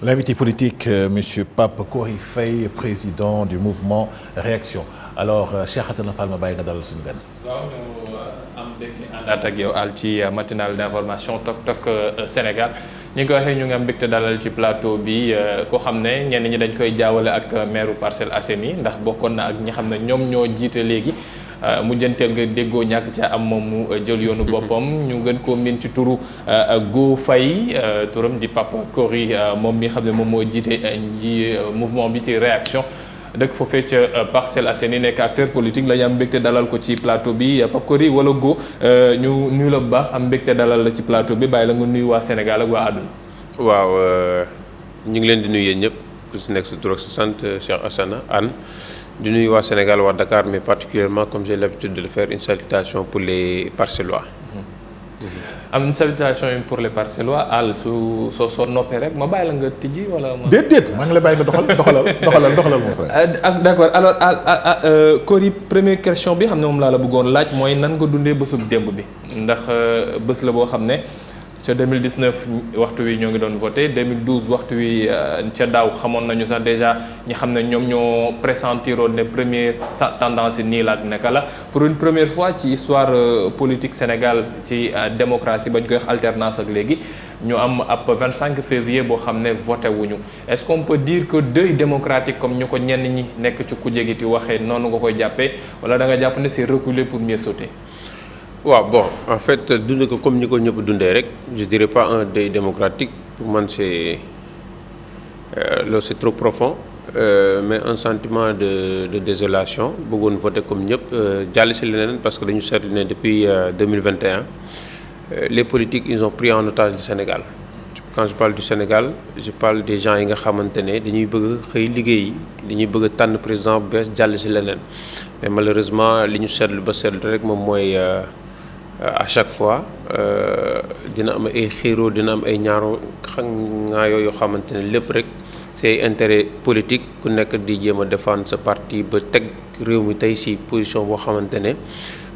L'invité politique, Monsieur Pape Kory Faye, président du mouvement Réaction. Alors Cheikh Hassana Fall ma bàyyi nga dalal suñu gan. waaw ñu am mbégte àndaat ak yow al ci matinale d'information Tok Tok Sénégal ñi ko waxee ñu ngi am mbégte dalal ci plateau bi koo xam ne ñenn ñi dañ koy jaawale ak maire Parcelles Assainies ndax bokkoon na ak ñi xam ne ñoom ñoo jiite léegi mujjanteel nga déggoo ñàkk ca am moom mu jël yoonu boppam ñu gën koo miin ci turu Go Faye turam di Pape Kory moom mi xam ne moom moo jiite mouvement bi ci Réaction dëkk foofee ca Parcelles Assainies nekk acteur politique la ñu am mbégte dalal ko ci plateau bi Pape Kory wala Go ñu nuyu la bu baax am mbégte dalal la ci plateau bi bàyyi la nga nuyu waa Sénégal ak waa àdduna. waaw ñu ngi leen di nuyu yéen ñëpp ku si nekk sa tur ak sa sant Cheikh Hassana Anne di nuyu waa Sénégal waa Dakar mais particulièrement comme j'ai l'habitude de le faire une salutation pour les Parcellois. am une salutation pour les Parcellois àll soo noppee rek ma bàyyi la nga tijji wala. déet maa ngi la bàyyi nga doxalal mon frère. ak d'accord alors Kory première question bi xam ne moom laa la bëggoon laaj mooy nan nga dundee bésub démb bi ndax bés la boo xam ne ca 2019 waxtu wi ñoo ngi doon voté 2012 waxtu wi ca daaw xamoon nañu sax déjà ñi xam ne ñoom ñoo pressentiroon ne première tendance yi nii la ak naka la pour une première fois ci histoire politique Sénégal ci démocratie ba ñu koy wax alternance ak léegi ñu am ab 25 février boo xam ne voté wuñu est-ce qu'on peut dire que deuil démocratique comme ñu ko ñenn ñi nekk ci kujje gi di waxee noonu nga koy jàppee wala da nga jàpp ne c'est reculer pour mieux sauter. waaw bon en fait dund ko comme ni ko ñëpp dundee rek je dirais pas un deuil démocratique pour man c'est loolu c'est trop profond mais un sentiment de désolation bëggoon voter comme ñëpp jàll si leneen parce que dañu seetlu ne depuis 2021 les politiques ils ont pris en otage le Sénégal quand je parle du Sénégal je parle des gens yi nga xamante ne dañuy bëgg xëy liggéey dañuy bëgg a tànn président bu bees jàll si leneen mais malheureusement li ñu seetlu ba seetlu rek moom mooy à chaque fois dina am ay xiiroo dina am ay ñaayoo yoo xamante ne lépp rek c'est intérêt politique ku nekk di jéem a défendre sa parti ba teg réew mi tey ci position boo xamante ne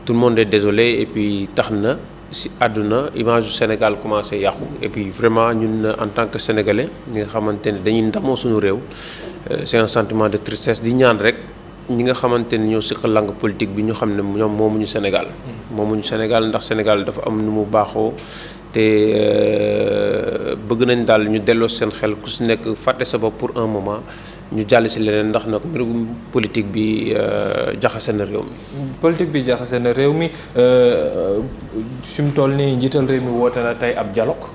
tout le monde est désolé et puis tax na ci àdduna image du Sénégal commencé yàqu et puis vraiment ñun en tant que sénégalais ñi nga xamante ne dañuy ndamoo suñu réew c'est un sentiment de tristesse di ñaan rek ñi nga xamante ni ñoo siqa langue politique bi ñu xam ne ñoom moomuñu Sénégal ndax Sénégal dafa am nu mu baaxoo te bëgg nañ daal ñu delloo seen xel ku si nekk fàtte sa bopp pour un moment ñu jàll si leneen ndax nag mbirum politique bi jaxase na réew mi. politique bi jaxase na réew mi fi mu toll nii njiital réew mi woote na tey ab dialogue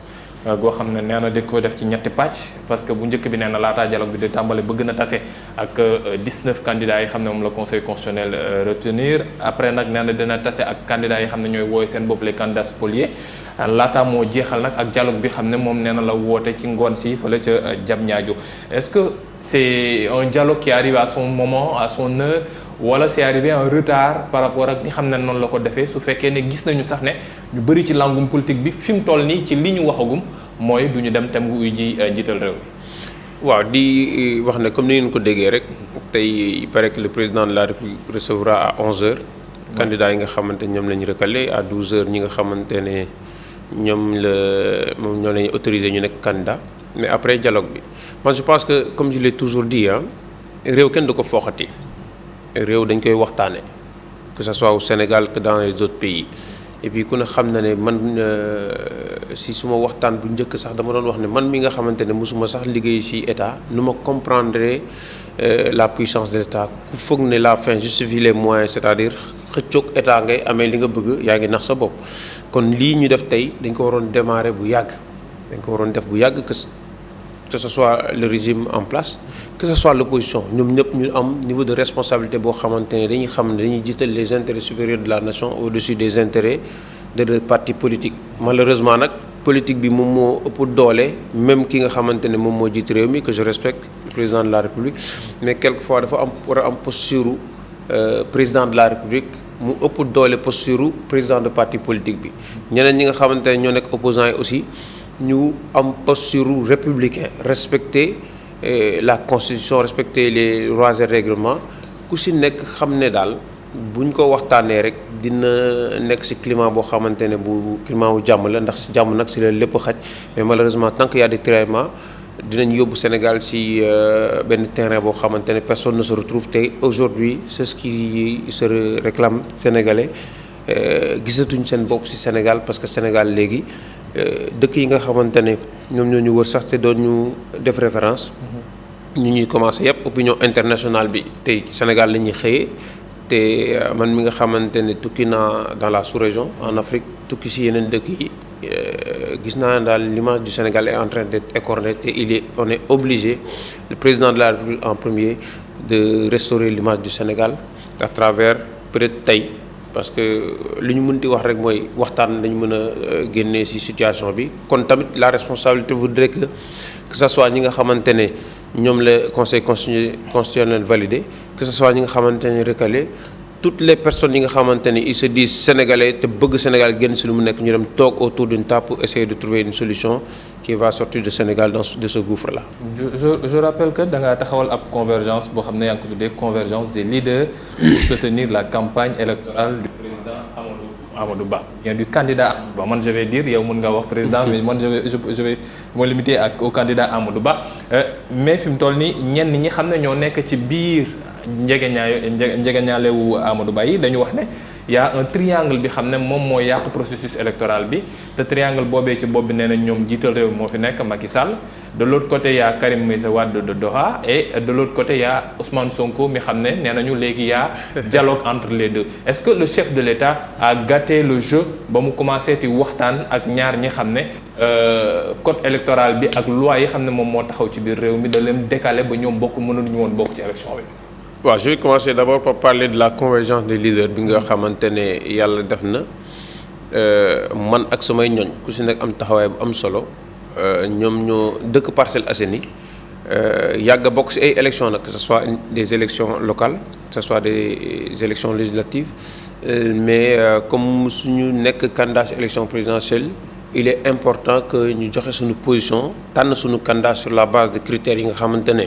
goo xam ne nee na di ko def ci ñetti pàcc parce que bu njëkk bi nee na laataa dialogue bi di tàmbali bëgg na tase ak 19 candidats yi xam ne moom la conseil constitutionnel retenir après nag nee na dina tase ak candidats yi xam ne ñooy wooy seen bopp les candidats spoliés laataa moo jeexal nag ak dialogue bi xam ne moom nee na la woote ci ngoon si fële ca Diamniadio est-ce que c'est un dialogue qui arrive à son moment à son heure wala c'est arrivé en retard par rapport ak ñi xam ne noonu la ko defee su fekkee ne gis nañu sax ne ñu bëri ci langum politique bi fi mu toll nii ci li ñu waxagum mooy du ñu dem tem uy ji njiital réew mi. waaw di wax ne comme ni ngeen ko déggee rek tey il paraît que le président de la République recevra à 11h. candidats yi nga xamante ñoom la ñu recalé à 12h ñi nga xamante ne ñoom la ñu autorisé ñu nekk candidat mais après dialogue bi moi je pense que comme je l'ai toujours dit réew kenn du ko fooxati. réew dañ koy waxtaane que ce soit au Sénégal que dans les autres pays et puis ku ne xam na ne man si suma waxtaan bu njëkk sax dama doon wax ne man mi nga xamante ne mosuma sax liggéey ci état nu ma comprendre la puissance de l'état ku foog ne la fin justifie les moyens c'est-à-dire xëccoog état ngay amee li nga bëgg yaa ngi nax sa bopp kon lii ñu def tey dañ ko waroon démarrer bu yàgg que ce soit le régime en place que ce soit l'opposition ñoom ñëpp ñu am niveau de responsabilité boo xamante ne dañuy xam ne dañuy jiital les intérêts supérieurs de la nation au-dessus des intérêts de leur parti politique malheureusement nag politique bi moom moo ëpp doole même ki nga xamante ne moom moo jiite réew mi que je respecte le président de la République mais quelquefois dafa am war a am posture président de la République mu ëpp doole posture président de parti politique bi ñeneen ñi nga xamante ne ñoo nekk opposants yi aussi ñu am posture républicain respecter la constitution respecter les lois et règlements ku si nekk xam ne daal buñ ko waxtaanee rek dina nekk ci climat boo xamante ne bu climat wu jàmm la ndax ci jàmm nag ci la lépp xaj mais malheureusement tant qu'il y a des tiraillements dinañ yóbbu Sénégal ci benn terrain boo xamante ne personne ne se retrouve te aujourd'hui c'est ce qui se réclame sénégalais gisatuñ seen bopp ci Sénégal parce que Sénégal léegi dëkk yi nga xamante ne ñoom ñoo ñu wër sax te doon ñu def référence ñu ñuy commencé yëpp opinion internationale bi tey Sénégal la ñuy xëyee te man mi nga xamante ne tukki naa dans la sous-région en Afrique tukki ci yeneen dëkk yi gis naa daal l'image du Sénégal est en train d'être écornée te on est obligé le président de la République en premier de restaurer l'image du Sénégal à travers peut-être tey parce que li ñu mën di wax rek mooy waxtaan dañu mën a génnee ci situation bi kon tamit la responsabilité voudrait que ce soit ñi nga xamante ne ñoom la conseil constitutionnel validé que ce soit ñi nga xamante ne recalé toutes les personnes yi nga xamante ne ils se disent sénégalais te bëgg Sénégal génn ci lu mu nekk ñu dem toog autour d'une table pour essayer de trouver une solution qui va sortir de Sénégal de ce gouffre là. Je rappelle que da ngaa taxawal ab convergence boo xam ne yaa ngi ko tuddee convergence des leaders pour soutenir la campagne électorale du président Amadou Ba. bien du candidat Amadou Ba man je vais dire yow mën nga wax président mais man je vais me limiter au candidat Amadou Ba mais fi mu toll nii ñenn ñi xam ne ñoo nekk ci biir njegeñaalewu Amadou Ba yi dañu wax ne y a un triangle bi xam ne moom moo yàq processus électoral bi te triangle boobee ci bopp bi nee na ñoom jiital réew moo fi nekk Macky Sall de l'autre côté y a Karim Meïssa Wade de Doha et de l'autre côté y a Ousmane Sonko mi xam ne nee nañu léegi y a dialogue entre les deux est-ce que le chef de l'État a gâté le jeu ba mu commencé ti waxtaan ak ñaar ñi xam ne code électoral bi ak loi yi xam ne moom moo taxaw ci biir réew mi da leen décaler ba ñoom mënuñu woon bokk ci élection bi. waaw je vais commencer d'abord par parler de la convergence des leaders bi nga xamante ne yàlla def na man ak samay ñoñ ku si nekk am taxawaay bu am solo ñoom ñoo dëkk Parcelles Assainies yàgg a bokk si ay élections nag que ce soit des élections locales que ce soit des élections législatives mais comme suñu nekk candidat si élection présidentielle il est important que ñu joxe suñu position tànn suñu candidat sur la base de critères yi nga xamante ne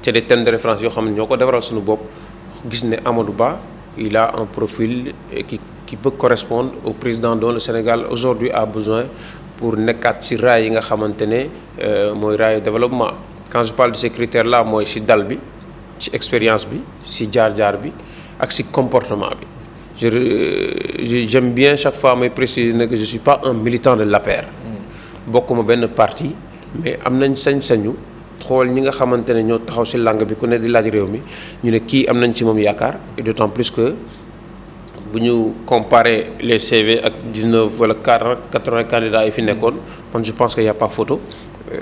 c'est des thèmes de référence yoo xam ne ñoo ko defaral suñu bopp gis ne Amadou Ba il a un profil qui peut correspondre au président dont le Sénégal aujourd'hui a besoin pour nekkaat ci raay yi nga xamante ne mooy raayu développement quand je parle de ces critères là mooy ci dal bi ci expérience bi ci jaar-jaar bi ak ci comportement bi j'aime bien chaque fois may préciser que je suis pas un militant de l'APR bokkuma benn parti mais am nañ sañ-sañu xool ñi nga xamante ne ñoo taxaw ci langue bi ku ne di laaj réew mi ñu ne kii am nañ ci moom yaakaar et d'autant plus que bu ñu comparer les CV ak 19 wala 80 candidats yi fi nekkoon man je pense que y a pas photo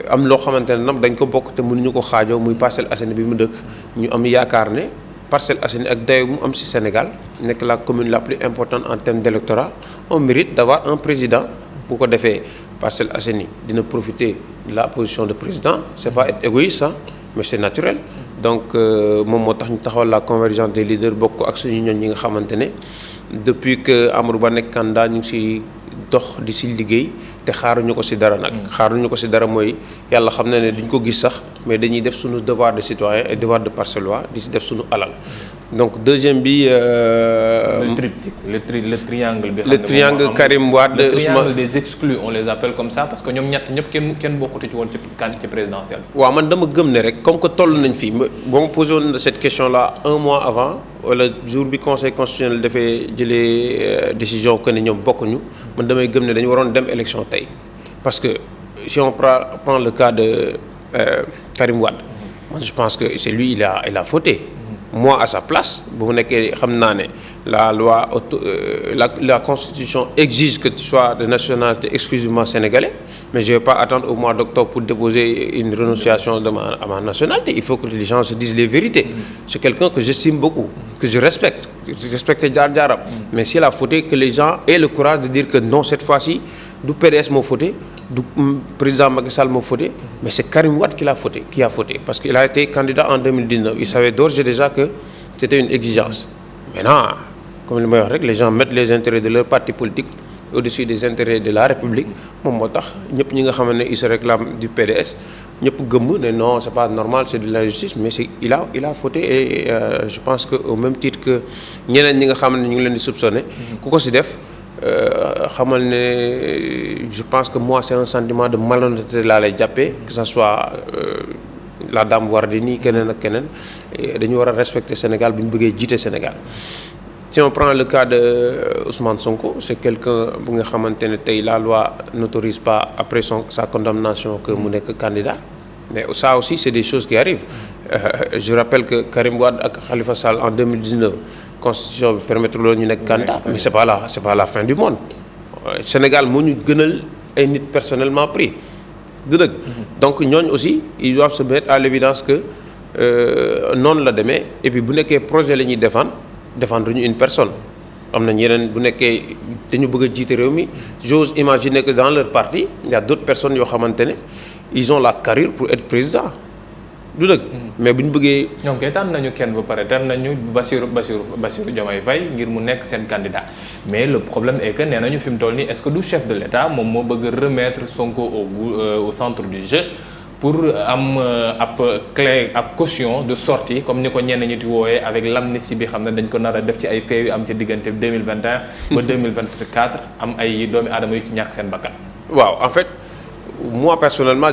am loo xamante ne nag dañ ko bokk te mënuñu ko xaajoo muy Parcelles Assainies bi mu dëkk ñu am yaakaar ne Parcelles Assainies ak dayo mu am ci Sénégal nekk la commune la plus importante en termes d'électorat on mérite d'avoir un président bu ko defee Parcelles Assainies dina profiter de la position de président c'est pas être égoïste hein, mais c'est naturel donc moom moo tax ñu taxawal la convergence des leaders bokk ak suñu ñoon ñi nga xamante ne depuis que Amadou Ba nekk candidat ñu ngi ci dox di ci liggéey te xaaruñu ko ci dara nag xaaruñu ko ci dara mooy yàlla xam na ne duñ ko gis sax mais dañuy def suñu devoir de citoyen et devoir de parcellois di ci def suñu alal donc deuxième bi le triptyque le triangle bi le triangle Karim Wade le triangle des exclus on les appelle comme ça parce que ñoom ñett ñëpp kenn bokkutu ci woon ci présidentielle. waaw man dama gëm ne rek comme que toll nañ fii boo ma posé woon cette question là un mois avant wala jour bi conseil constitutionnel dafay jëlee décision que ne ñoom bokkuñu man damay gëm ne dañu waroon dem élection tey parce que si on prend le cas de Karim Wade moi je pense que c'est lui il a fauté. Moi à sa place bu mu nekkee xam naa ne la loi la constitution exige que tu sois de nationalité exclusivement sénégalais mais je vais pas attendre au mois d'octobre pour déposer une renonciation à ma nationalité il faut que les gens se disent les vérités c'est quelqu'un que j'estime beaucoup que je respecte jaar-jaaram mais s'il a fauté que les gens aient le courage de dire que non cette fois-ci du PDS moo fauté du président Macky Sall moo fauté mais c'est Karim Wade qui a fauté parce qu'il a été candidat en 2019 il savait d'ores et déjà que c'était une exigence maintenant comme li may wax rek les gens mettent les intérêts de leur parti politique au-dessus des intérêts de la République moom moo tax ñëpp ñi nga xam ne ils se réclament du PDS ñëpp gëmm ne non c'est pas normal c'est de l'injustice mais il a fauté et je pense que au même titre que ñeneen ñi nga xam ne ñu ngi leen di soupçonner ku ko ci def xamal ne je pense que moi c'est un sentiment de malhonnêteté laa lay jàppee que ça soit la dame Wardini keneen ak keneen dañu war a respecter Sénégal bu ñu bëggee jiite Sénégal. Si on prend le cas de Ousmane Sonko c'est quelqu'un bu nga xamante ne tey la loi n'autorise pas après sa condamnation que mu nekk candidat mais ça aussi c'est des choses qui arrivent. Je rappelle que Karim Wade ak Khalifa Sall en 2019 constitution bi permettre loolu ñu nekk candidat mais c'est pas la fin du monde. Sénégal moo ñu gënal ay nit personnellement pris du dëgg. Donc ñooñu aussi ils doivent se mettre à l'évidence que noonu la demee et puis bu nekkee projet la ñuy défendre ñu une personne am na ñeneen bu nekkee dañu bëgg a jiite réew mi j'ose imaginer que dans leur parti il y a d'autres personnes yoo xamante ne ils ont la carrure pour être président du dëgg. mais bu ñu bëggee. ñoom kay tànn nañu kenn ba pare tànn nañu Bassirou Diomaye Faye ngir mu nekk seen candidat mais le problème est que nee nañu fi mu toll nii est-ce que du chef de l'État moom moo bëgg a remettre Sonko au centre du jeu pour am ab caution de sortie comme ni ko ñenn ñi di wooyee avec l'amnistie bi xam ne dañ ko nar a def ci ay faits yu am ci diggante 2021 ba 2024 am ay doomi aadama yu ci ñàkk seen bakkan. waaw en fait. Moi personnellement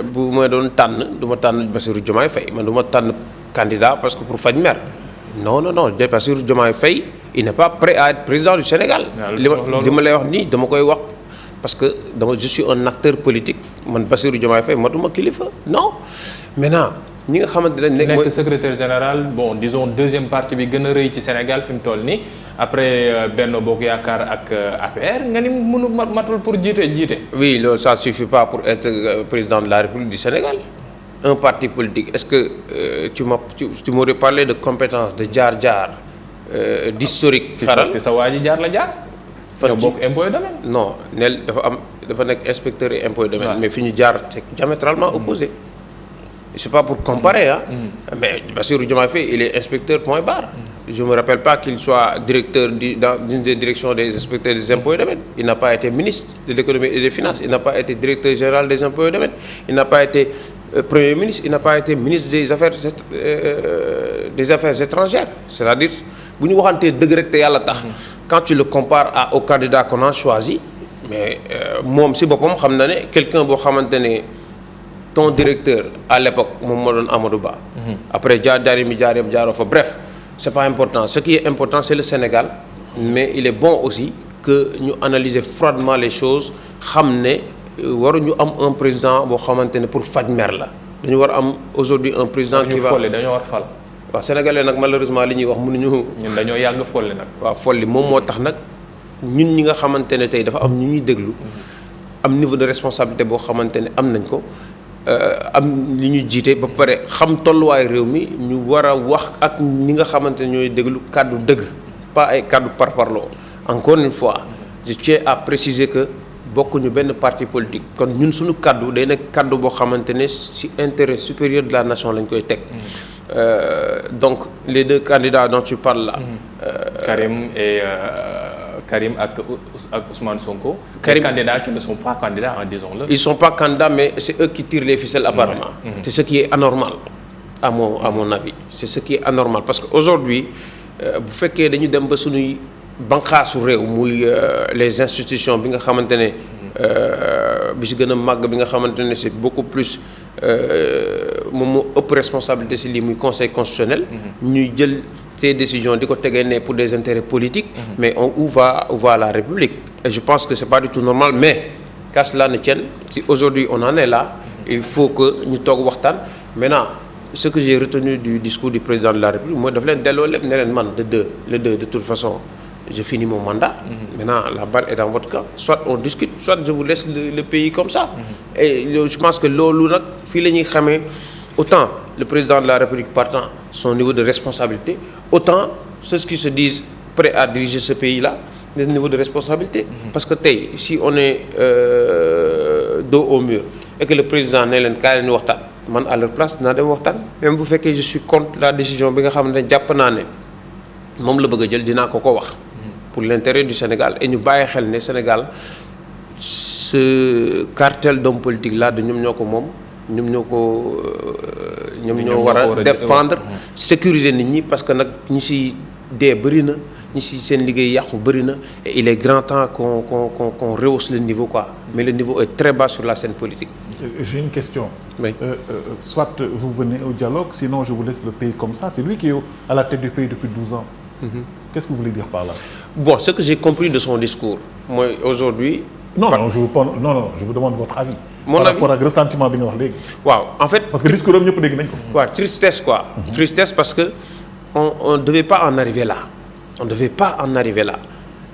bu ma doon tànn du ma tànn Bassirou Diomaye Faye man du ma tànn candidat parce que pour faj mer non Bassirou Diomaye Faye il n'est pas prêt à être président du Sénégal. li ma lay wax nii dama koy wax parce que je suis un acteur politique man Bassirou Diomaye Faye matuma kilifa non maintenant ñi nga xamante ne nekk secrétaire général bon disons deuxième parti bi gën a rëy ci Sénégal fi mu toll nii après Benno Bokk Yaakaar ak APR nga ni mënu matul pour jiite. oui loolu ça suffit pas pour être président de la République du Sénégal un parti politique est-ce que tu m'aurais parlé de compétences de jaar-jaar d'historique. fi sa waa ji jaar la jaar. ñoo bokk impôt et domaine. non nel dafa nekk inspecteur et impôt et domaine. mais fi ñu jaar c'est diamétralement opposé. C'est pas pour comparer mais Bassirou Diomaye Faye il est inspecteur point barre. Je me rappelle pas qu'il soit directeur d'une des directions des inspecteurs des impôts et domaines. Il n'a pas été ministre de l'économie et des finances. Il n'a pas été directeur général des impôts et domaines. Il n'a pas été premier ministre. Il n'a pas été ministre des affaires étrangères. C'est-à-dire bu ñu waxantee dëgg rek te yàlla tax. Quand tu le compares au candidat qu'on a choisi mais moom si boppam xam na ne quelqu'un boo xamante ne. Ton directeur à l'époque moom moo doon Amadou Ba. après jaar yi mi jaar yëpp jaaroo fa bref c'est pas important ce qui est important c'est le Sénégal mais il est bon aussi que ñu analyser froidement les choses xam ne waruñu am un président boo xamante ne pour faj mer la dañu war am aujourd'hui un président qui va dañoo war fal. waaw sénégalais nag malheureusement li ñuy wax mënuñu. ñun dañoo yàgg folli nag. waaw folli moom moo tax nag ñun ñi nga xamante ne tey dafa am ñu ñuy déglu am niveau de responsabilité boo xamante ne am nañ ko. am li ñu jiite ba pare xam tolluwaay réew mi ñu war a wax ak ñi nga xamante ne ñooy déglu kàddu dëgg pas ay kàddu parparloo encore une fois je tiens à préciser que bokkuñu benn parti politique kon ñun suñu kàddu day nekk kàddu boo xamante ne ci intérêt supérieur de la nation lañ koy teg donc les deux candidats dont tu parles là. Karim ak Ousmane Sonko. Karim, les candidats qui ne sont pas candidats disons-le. Ils sont pas candidats mais c'est eux qui tirent les ficelles apparemment. C'est ce qui est anormal à mon avis. C'est ce qui est anormal parce que aujourd'hui bu fekkee dañu dem ba suñuy banqaasu réew muy les institutions bi nga xamante ne bi ci gën a màgg bi nga xamante ne c'est beaucoup plus moom moo ëpp responsabilité ci lii muy conseil constitutionnel. ñuy jël. Ces décisions di ko tegee ne pour des intérêts politiques mais où va la République et je pense que c'est pas du tout normal mais qu'à cela ne tienne si aujourd'hui on en est là il faut que ñu toog waxtaan maintenant ce que j'ai retenu du discours du président de la République mooy daf leen delloo lépp ne leen man le 2 de toute façon je finis mon mandat maintenant la balle est dans votre camp soit on discute soit je vous laisse le pays comme ça et je pense que loolu nag fii la ñuy xamee autant le président de la République partant son niveau de responsabilité autant ceux qui se disent prêts à diriger ce pays-là le niveau de responsabilité parce que tey si on est dos au mur et que le président ne leen kaay leen waxtaan man à leur place dinaa dem waxtaan même bu fekkee je suis contre la décision bi nga xam ne jàpp naa ne moom la bëgg a jël dinaa ko wax pour l'intérêt du Sénégal et ñu bàyyi xel ne Sénégal ce cartel d'hommes politiques là de ñoom ñoo ko moom ñoom ñoo war a défendre sécuriser nit ñi parce que nag ñi ci dee bëri na ñi si seen liggéey yàqu bëri na et il est grand temps qu'on rehausse le niveau quoi mais le niveau est très bas sur la scène politique. J'ai une question. Oui. Soit vous venez au dialogue, sinon je vous laisse le pays comme ça. C'est lui qui est à la tête du pays depuis 12 ans. Qu'est-ce que vous voulez dire par là? Bon, ce que j'ai compris de son discours, moi aujourd'hui. Non, je vous demande votre avis. Mon par avis rapport ak ressentiment bi nga wax léegi. waaw en fait. parce que discours am ñëpp dégg nañ ko. waaw tristesse quoi. Tristesse parce que on devait pas en arriver là. On devait pas en arriver là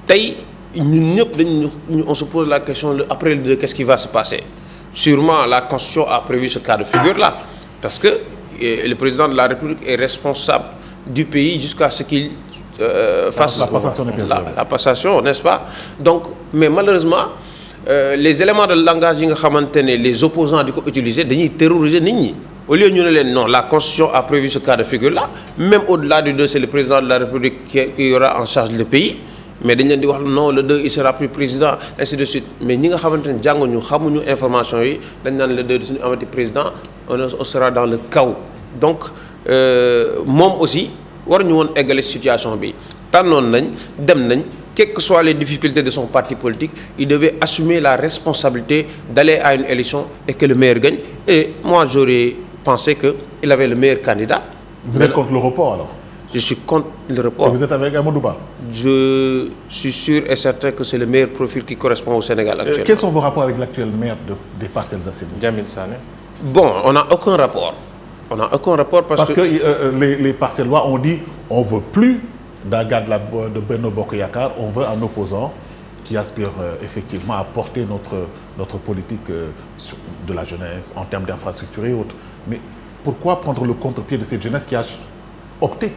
tey ñun ñëpp on se pose la question après le 2 qu'est-ce qui va se passer. Sûrement la Constitution a prévu ce cas de figure là parce que le président de la République est responsable du pays jusqu'à ce qu'il fasse la passation, n'est-ce pas? Donc mais malheureusement les éléments de langage yi nga xamante ne les opposants di ko utiliser dañuy terroriser nit ñi au lieu ñu ne leen non la Constitution a prévu ce cas de figure là même au-delà du 2 c'est le président de la République qui aura en charge le pays mais dañ leen di wax non le 2 il sera plus président ainsi de suite mais ñi nga xamante ne jànguñu xamuñu information yi dañ naan le 2 suñu amati président on sera dans le chaos donc moom aussi waruñu woon eggale situation bi tànnoon nañ dem nañ quelles que soient les difficultés de son parti politique il devait assumer la responsabilité d'aller à une élection et que le meilleur gagne et moi j'aurais pensé que il avait le meilleur candidat. Vous êtes contre le report alors? Je suis contre le report. Et vous êtes avec Amadou Ba? Je suis sûr et certain que c'est le meilleur profil qui correspond au Sénégal actuellement. Quels sont vos rapports avec l'actuel maire des Parcelles Assainies? Jamil Sané. Bon, on n'a aucun rapport. On n'a aucun rapport parce que les Parcellois ont dit on veut plus d'un gars de Benno Bokk Yakaar, on veut un opposant qui aspire effectivement à porter notre politique de la jeunesse en termes d'infrastructures et autres. Mais pourquoi prendre le contre-pied de cette jeunesse qui a opté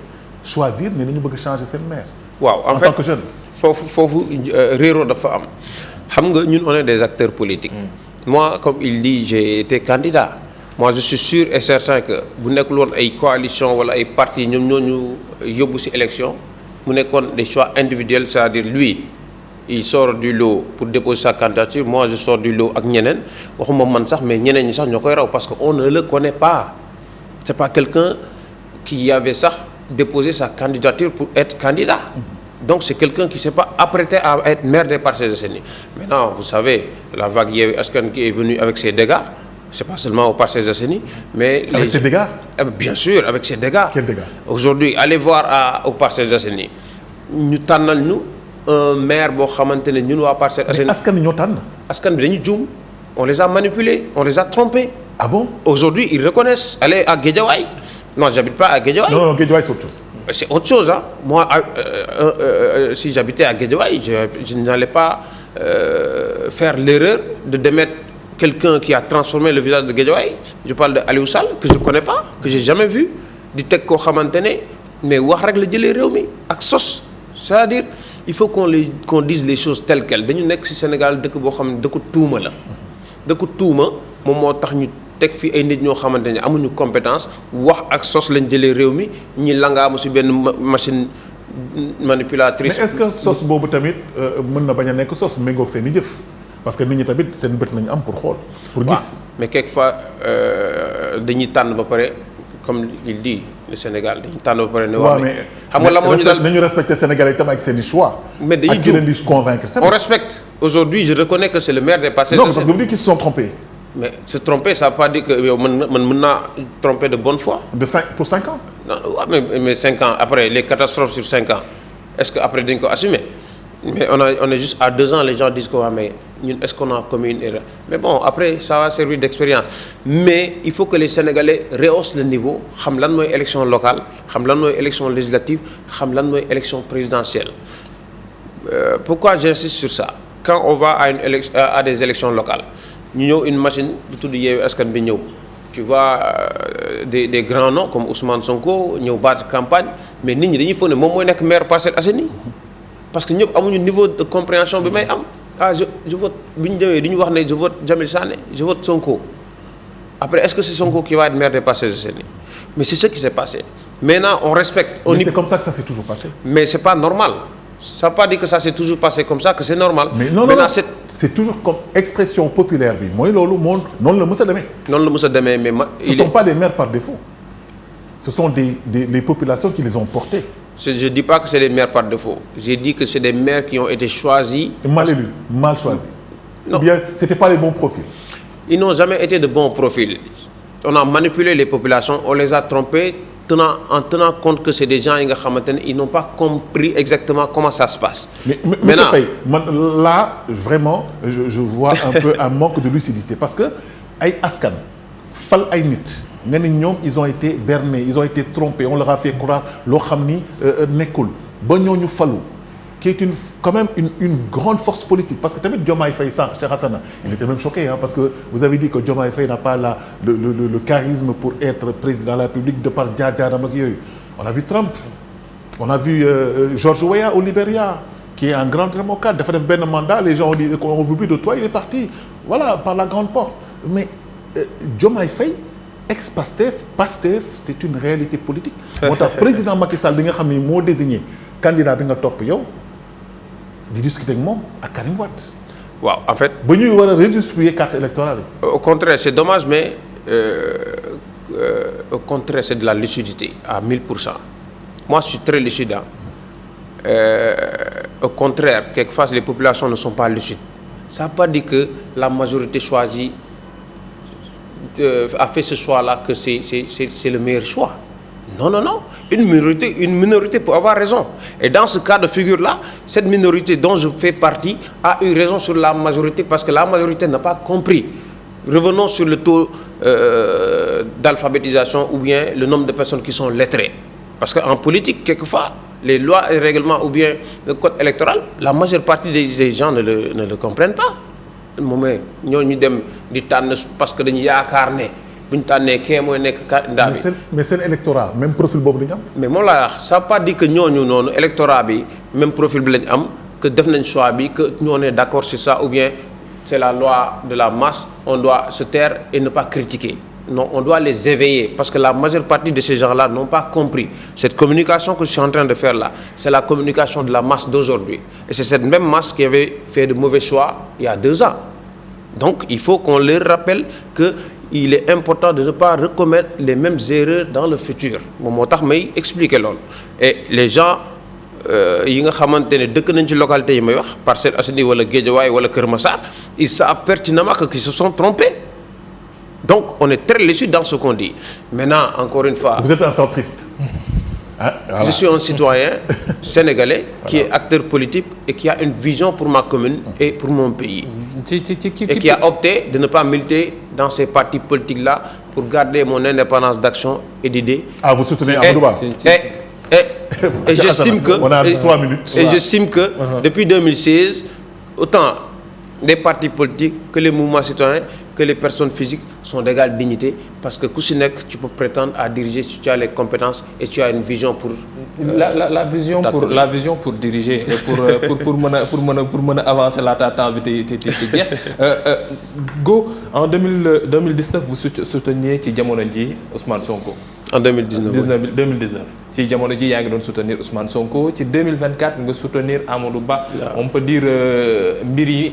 choisir ne nañu bëgg changer seen maire? waaw en tant que jeune. foofu réeroo dafa am xam nga ñun on est des acteurs politiques. Moi comme il dit j'ai été candidat. Moi je suis sûr et certain que bu nekkul woon ay coalition wala ay partis ñoom ñoo ñu yóbbu ci élection mu nekkoon des choix individuels c'est-à-dire lui il sort du lot pour déposer sa candidature moi je sors du lot ak ñeneen waxuma man sax mais ñeneen ñi sax ñoo koy raw parce que on ne le connaît pas c'est pas quelqu'un qui avait sax déposé sa candidature pour être candidat donc c'est quelqu'un qui s'est pas apprêté à être maire des Parcelles Assainies. Maintenant vous savez la vague Yewwi Askan qui est venue avec ses dégâts c'est pas seulement aux Parcelles Assainies mais avec ses dégâts? Bien sûr avec ses dégâts. Quels dégâts? Aujourd'hui allez voir aux Parcelles Assainies ñu tànnal ñu un maire boo xamante ne ñun waa Parcelles Assainies. mais askan bi ñoo tànn. askan bi dañu juum on les a manipulés on les a trompés. Ah bon? Aujourd'hui ils reconnaissent. Allez à Guédiawaye. Non j'habite pas à Guédiawaye. Non Guédiawaye c'est autre chose. C'est autre chose hein. Moi si j'habitais à Guédiawaye je n'allais pas faire l'erreur de démettre quelqu'un qui a transformé le visage de Guédiawaye. Je parle de Aliou Sall que je connais pas que j'ai jamais vu di teg koo xamante ne mais wax rek la jëlee réew mi ak sos c'est-à-dire il faut qu'on dise les choses telles quelles dañu nekk ci Sénégal dëkk boo xam ne dëkku tuuma la dëkku tuuma moom moo tax ñu teg fi ay nit ñoo xamante ne amuñu compétence wax ak sos lañ jëlee réew mi ñi langaamu ci benn machine manipulatrice. mais est-ce que sos boobu tamit mën na bañ a nekk sos méngoog seen i jëf parce que nit ñi tamit seen bët nañu am pour xool. pour gis mais quelquefois dañuy tànn ba pare comme il dit le Sénégal dañuy tànn ba pare. ne wax mais xam nga la moo ñu dal nañu respecter Sénégalais itam ak seen i choix. mais dañuy ak ki leen di convaincre. on respecte aujourd'hui je reconnais que c'est le maire des Parcelles. non parce que vous dites qu'ils se sont trompés. mais se tromper ça veut pas dire que yow mën naa tromper de bonne foi. pour 5 ans. non waaw mais 5 ans après les catastrophes sur 5 ans est-ce que après dañ ko assumer mais on est juste à 2 ans les gens disent que waaw mais ñun est-ce qu'on a commis une erreur mais bon après ça va servir d'expérience mais il faut que les Sénégalais rehaussent le niveau xam lan mooy élection locale xam lan mooy élection législative xam lan mooy élection présidentielle pourquoi j'insiste sur ça quand on va à des élections locales ñu ñëw une machine bu tudd Yewwi Askan bi ñëw tu vois des grands noms comme Ousmane Sonko ñëw battre campagne mais nit ñi dañuy foog ne moom mooy nekk maire Parcelles Assainies parce que ñëpp amuñu niveau de compréhension bi may am je vote bi ñu ñëwee di ñu wax ne je vote Jamil Sané je vote Sonko après est-ce que c'est Sonko qui va être maire des Parcelles Assainies mais c'est ce qui s'est passé maintenant on respecte. mais c'est comme ça que ça s'est toujours passé. mais c'est pas normal ça veut pas dire que ça s'est toujours passé comme ça que c'est normal. mais non c'est toujours comme expression populaire bi mooy loolu moom noonu la mës a demee. noonu la mës a demee mais ce sont pas des maires par défaut ce sont les populations qui les ont portés. Je dis pas que c'est des maires par défaut. J'ai dit que c'est des maires qui ont été choisis. Mal élus, mal choisis. Non. Ou bien, c'était pas les bons profils. Ils n'ont jamais été de bons profils. On a manipulé les populations, on les a trompés en tenant compte que c'est des gens ils n'ont pas compris exactement comment ça se passe. Mais Monsieur Faye, là, vraiment, je vois un peu un manque de lucidité. Parce que, ay askan, fal ay nit, ils ont été bernés, ils ont été trompés, on leur a fait croire lo xamni nekul ba ñoñu falu, qui est quand même une grande force politique. Parce que tamit Diomaye Faye, Cheikh Hassana, il était même choqué, hein, parce que vous avez dit que Diomaye Faye n'a pas le charisme pour être président de la République de par Diaram ak yoyu. On a vu Trump, on a vu George Weah au Libéria, qui est un grand démocrate. Il a fait un mandat, les gens ont dit qu'on ne veut plus de toi, il est parti. Voilà, par la grande porte. Mais Diomaye Faye, ex-Pastef, c'est une réalité politique. Le président Macky Sall, il a désigné candidat qui top yow, de discuter avec moi à Karim Wade. Wow, en fait. Bon, il va redistribuer carte électorale. Au contraire, c'est dommage, mais au contraire, c'est de la lucidité à 1000%. Moi, je suis très lucide. Au contraire, quelquefois, les populations ne sont pas lucides. Ça ne veut pas dire que la majorité choisie a fait ce choix-là, que c'est le meilleur choix. Non, non, non. Une minorité peut avoir raison. Et dans ce cas de figure-là, cette minorité dont je fais partie a eu raison sur la majorité parce que la majorité n'a pas compris. Revenons sur le taux d'alphabétisation ou bien le nombre de personnes qui sont lettrées. Parce qu'en politique, quelquefois, les lois et règlements ou bien le code électoral, la majeure partie des gens ne le comprennent pas. Mais parce que mais c'est l'électorat, même profil bobu lañ am. Mais moi là, ça veut pas dire que ñooñu non électorat bi même profil bi lañ am, que def nañ choix bi, que nous on est d'accord sur ça ou bien c'est la loi de la masse, on doit se taire et ne pas critiquer. Non, on doit les éveiller parce que la majeure partie de ces gens-là n'ont pas compris. Cette communication que je suis en train de faire là, c'est la communication de la masse d'aujourd'hui. Et c'est cette même masse qui avait fait de mauvais choix il y a 2 ans. Donc il faut qu'on leur rappelle qu'il est important de ne pas recommettre les mêmes erreurs dans le futur. Je expliquer l'autre. Et les gens qui sont dans les localités, Parcelles Assainies, Guédiawaye ou Keur Massar, ils savent pertinemment qu'ils se sont trompés. Donc, on est très lucide dans ce qu'on dit. Maintenant, encore une fois... Vous êtes un centriste. Hein, voilà. Je suis un citoyen sénégalais qui est acteur politique et qui a une vision pour ma commune et pour mon pays. Et qui a opté de ne pas militer dans ces partis politiques-là pour garder mon indépendance d'action et d'idées. Ah, vous soutenez Amadou Ba? Et j'estime que... On a 3 minutes. Et j'estime que depuis 2016, autant les partis politiques que les mouvements citoyens, que les personnes physiques sont d'égale dignité parce que Kousinek, tu peux prétendre à diriger si tu as les compétences et tu as une vision pour... La vision pour diriger et pour avancer la temps Go, en 2019, vous souteniez Ousmane Sonko. En 2019. 2019. Si Diamono Ji yang doon soutenir Ousmane Sonko, ci 2024 nga soutenir Amadou Ba. On peut dire mbir yi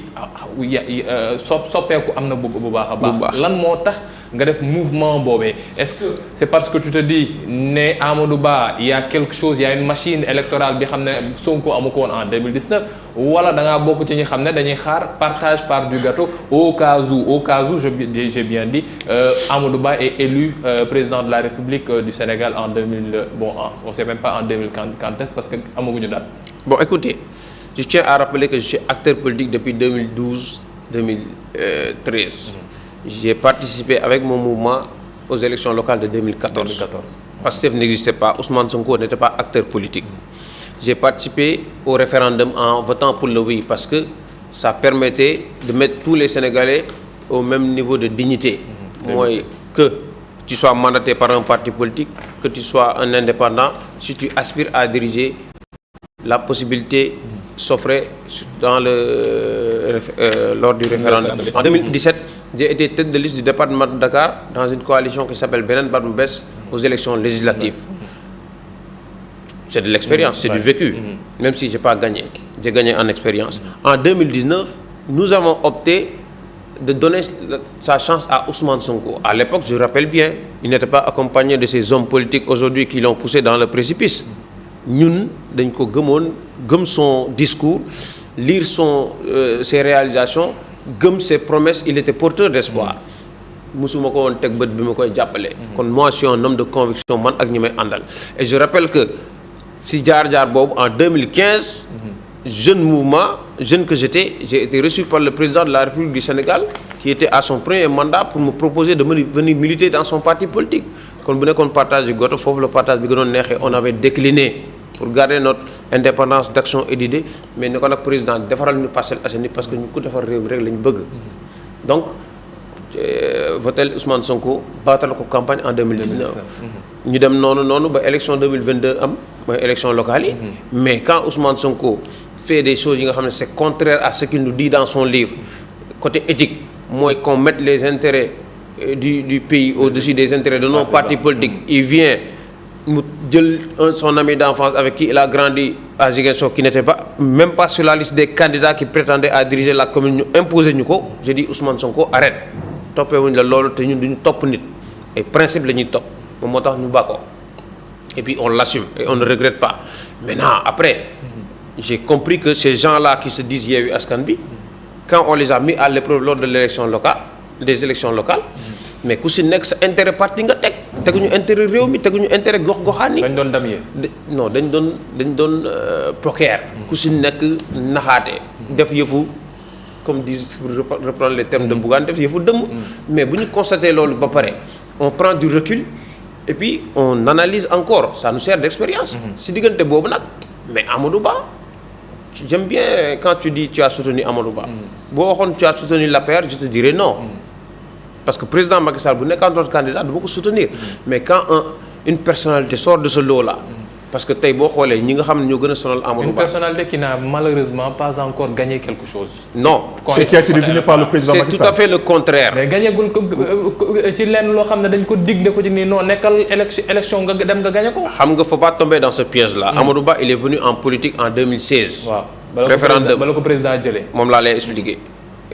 soppeeku amna bu baaxa baax. Lan moo tax nga def mouvement bobé? Est-ce que c'est parce que tu te dis né Amadou Ba, il y a quelque chose, il y a une machine électorale bi xamné Sonko amuko won en 2019 wala da nga bokku ci ñi xamné dañuy xaar partage part du gâteau au cas où j'ai bien dit Amadou Ba est élu président de la République du Sénégal en 2000, bon, on ne sait même pas en 2000 quand est-ce parce que amaguñu date. Bon, écoutez, je tiens à rappeler que je suis acteur politique depuis 2012-2013. J'ai participé avec mon mouvement aux élections locales de 2014. Pastef n'existait pas, Ousmane Sonko n'était pas acteur politique. J'ai participé au référendum en votant pour le oui parce que ça permettait de mettre tous les Sénégalais au même niveau de dignité. Moi, que tu sois mandaté par un parti politique, que tu sois un indépendant, si tu aspires à diriger, la possibilité s'offrait lors du référendum. En 2017, j'ai été tête de liste du département de Dakar dans une coalition qui s'appelle Benen Badmoubès aux élections législatives. C'est de l'expérience, c'est du vécu, même si je n'ai pas gagné. J'ai gagné en expérience. En 2019, nous avons opté de donner sa chance à Ousmane Sonko. À l'époque, je rappelle bien, il n'était pas accompagné de ces hommes politiques aujourd'hui qui l'ont poussé dans le précipice. ñun dañ ko gëm son discours lire ses réalisations gëm ses promesses il était porteur d'espoir musuma ko woon teg bët bi ma koy jàppale. kon moi je suis un homme de conviction man ak ñi may àndal et je rappelle que si jaar-jaar boobu en 2015 jeune mouvement jeune que j'étais j'ai été reçu par le président de la République du Sénégal qui était à son premier mandat pour me proposer de venir militer dans son parti politique kon bu nekkoon partage bi goto foofu le partage bi gënoon neexee on avait décliné pour garder notre indépendance d'action et d'idée mais ne ko nag président defaral ñu Parcelles Assainies parce que ñu ko defar réew mi rek la ñu bëgg donc votel Ousmane Sonko baatal ko campagne en 2019 ñu dem noonu ba élection 2022 am mooy élection locale yi mais quand Ousmane Sonko fait des choses yi nga xam ne c'est contraire à ce qu'il nous dit dans son livre côté éthique mooy qu'on mette les intérêts du pays au-dessus des intérêts de nos partis politiques il vient mu jël son ami d'enfance avec qui il a grandi à Ziguinchor qui n'était pas même pas sur la liste des candidats qui prétendaient à diriger la commune ñu imposer ñu ko je dis Ousmane Sonko arrête toppee wuñ la loolu te ñun duñu topp nit et principe la ñuy topp moom moo tax ñu bàkkoo et puis on l'assume et on ne regrette pas maintenant après j'ai compris que ces gens-là qui se disent Yewwi Askan Wi quand on les a mis à l'épreuve lors de des élections locales mais ku si nekk sa intérêt parti nga teguñu intérêt réew mi teguñu intérêt gox-goxaan yi. dañ doon damyee. non dañ doon poker. ku si nekk naxaate. def yëfu comme dit pour reprendre les termes de Bougane def yëfu dëmm. mais bu ñu constater loolu ba pare on prend du recul et puis on analyse encore ça nous sert d'expérience. si diggante boobu nag mais Amadou Ba j'aime bien quand tu dis tu as soutenu Amadou Ba. boo waxoon tu as soutenu l'APR je te dirais non. parce que président Macky Sall bu nekkoon d'autres candidats du ma ko soutenir mais quand une personnalité sort de ce lot-là parce que tey boo xoolee ñi nga xam ne ñoo gën a sonal Amadou Ba. une personnalité qui n'a malheureusement pas encore gagné quelque chose. non c'est qui a été désigné par le président Macky Sall. c'est tout à fait le contraire. mais gagné gul ko ci lenn loo xam ne dañ ko dig ne ko ci nii non nekkal élection nga dem nga gagné ko. xam nga faut pas tomber dans ce piège-là. Amadou Ba il est venu en politique en 2016. waaw référendum bala ko président jëlee. moom laa lay expliquer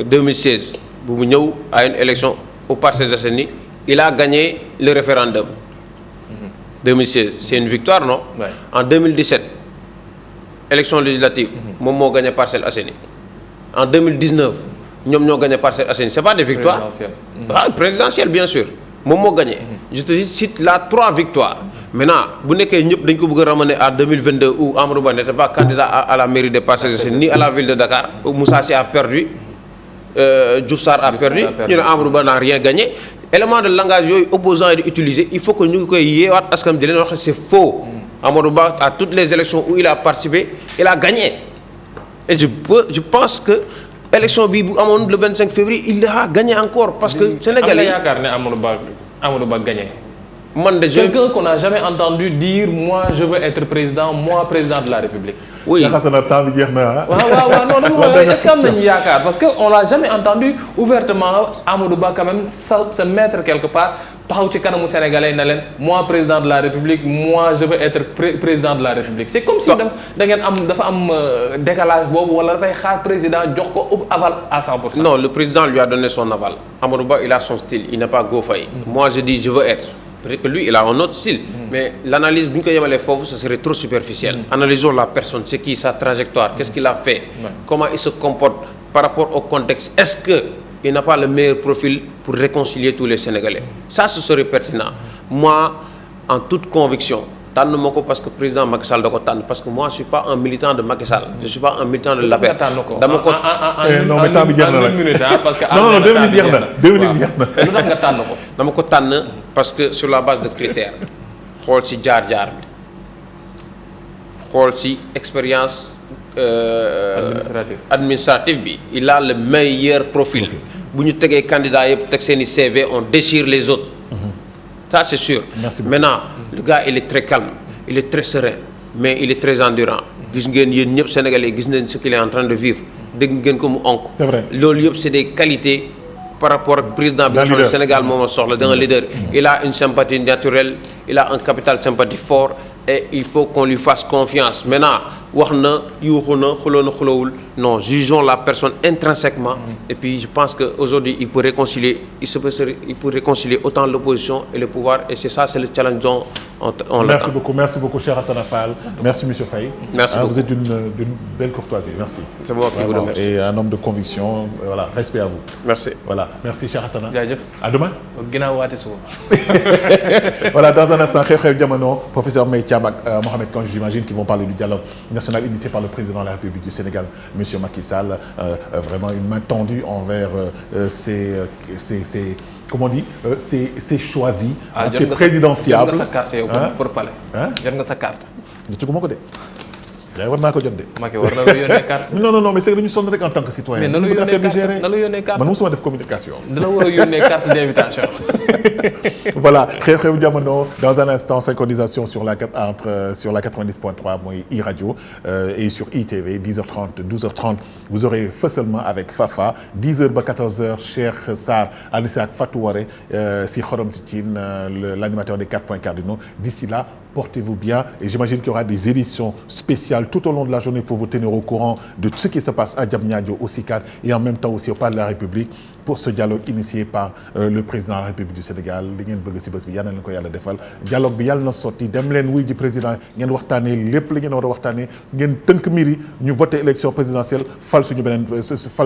2016 bu mu ñëw à une élection au Parcelles Assainies il a gagné le référendum. 2016 c'est une victoire non. Ouais. En 2017 élection législative. moom moo gagné Parcelles Assainies. En 2019 ñoom ñoo gagné Parcelles Assainies c'est pas des victoires. Présidentielle bien sûr moom moo gagné. je te cite là 3 victoires. maintenant bu nekkee ñëpp dañ ko bëgg a ramener à 2022 où Amadou Ba n'était pas candidat à la mairie de Parcelles Assainies ni à la ville de Dakar où Moussa Sy a perdu. Diouf Sarr a perdu ñu ne Amadou Ba n'a rien gagné élément de langage yooyu opposants yi di utiliser il faut que ñu ngi koy yeewaat askan di leen wax c'est faux. Amadou Ba à toutes les élections où il a participé il a gagné et je pense que élection bi bu amoon le 25 février il a gagné encore parce que Sénégalais yi am na yaakaar ne Amadou Ba gagné. man de quelqu'un qu'on n'a jamais entendu dire moi je veux être président moi président de la République. oui temps bi jeex na waaw non est-ce que am nañu yaakaar parce que on l'a jamais entendu ouvertement Amadou Ba quand même se mettre quelque part taxaw ci kanamu sénégalais na leen moi président de la République moi je veux être président de la République c'est comme si da ngeen am dafa am décalage boobu wala dafay xaar président jox ko aval à 100%. non le président lui a donné son aval Amadou Ba il a son style il n'est pas go fay. moi je dis je veux être. peut-être que lui il a un autre style. mais l'analyse bu ñu ko yemalee foofu ce serait trop superficiel. analysons la personne c'est qui sa trajectoire qu'est-ce qu'il a fait. comment il se comporte par rapport au contexte est-ce que il n'a pas le meilleur profil pour réconcilier tous les Sénégalais. ça ce serait pertinent. moi en toute conviction tànn ma ko parce que président Macky Sall da ko tànn parce que moi je suis pas un militant de Macky Sall. je suis pas un militant de l'APR. dama ko non mais temps bi jeex na la parce que non 2 minutes jeex na 2 minutes jeex na. lu tax nga tànn ko. dama ko tànn parce que sur la base de critères xool ci jaar-jaar bi xool ci expérience administrative bi il a le meilleur profil bu ñu tegee candidat yëpp teg seeni CV on déchire les autres ça c'est sûr. maintenant le gars il est très calme il est très serein mais il est très endurant gis ngeen yéen ñëpp sénégalais gis nañ ce qu'il est en train de vivre dégg ngeen ko mu onk c'est vrai loolu yëpp c'est des qualités par rapport ak président bi nga xam ne Sénégal moom a soxla d'un leader. il a une sympathie naturelle il a un capital sympathie fort et il faut qu'on lui fasse confiance maintenant wax na yuuxu na xuloo na xulowul non jugeons la personne intrinsèquement et puis je pense que aujourd'hui il peut réconcilier autant l'opposition et le pouvoir et c'est ça, c'est le challenge dont on l'attend. Merci beaucoup cher Hassana Fall. Merci monsieur Faye. Merci beaucoup. Vous êtes d'une belle courtoisie. Merci. C'est moi qui vous remercie. Et un homme de conviction. Voilà, respect à vous. Merci. Voilà, merci cher Hassana. jaajëf. À demain. ginnaaw waate suba. Voilà, dans un instant, Xew Jamono, professeur Mbaye Thiam ak Mohamed Kandji, j'imagine qu'ils vont parler du dialogue national initié par le président de la République du Sénégal, monsieur Macky Sall. Vraiment une main tendue envers comment on dit, c'est choisi, c'est présidentiable. jot nga sa carte yow pour palais. jot nga sa carte. jotuma ko de. yaay war naa ko jot de. Macky war na la yónnee carte. non mais c'est que dañu sonn rek en tant que citoyen. mais na la yónnee carte man mosuma def communication. dina war a yónnee carte d'invitation. Voilà, Xew Jamono, dans un instant, synchronisation sur la 90.3, mooy iRadio, et sur ITV, 10h30, 12h30, vous aurez Feussellement avec Fafa, 10h ba 14h, Cheikh Sarr, Anissa ak Fatou Waré, si Xorom si Tine, l'animateur des 4 points cardinaux. D'ici là, portez-vous bien et j'imagine qu'il y aura des éditions spéciales tout au long de la journée pour vous tenir au courant de ce qui se passe à Diamniadio, au SICAD et en même temps aussi au Palais de la République pour ce dialogue initié par le président de la République du Sénégal. Li ngeen bëgg ci bés bi yal na leen ko yàlla defal dialogue bi yàlla na sotti dem leen wuy ji président ngeen waxtaanee lépp li ngeen war a waxtaanee ngeen tënk mbir yi ñu voté élection présidentielle fal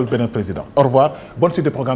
beneen président. Au revoir, bonne suite des programmes.